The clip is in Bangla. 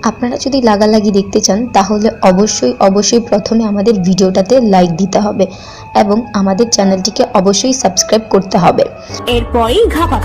আপনারা যদি লাগালাগি দেখতে চান তাহলে অবশ্যই প্রথমে আমাদের ভিডিওটাতে লাইক দিতে হবে এবং আমাদের চ্যানেলটিকে অবশ্যই সাবস্ক্রাইব করতে হবে। এরপরই ঘাপা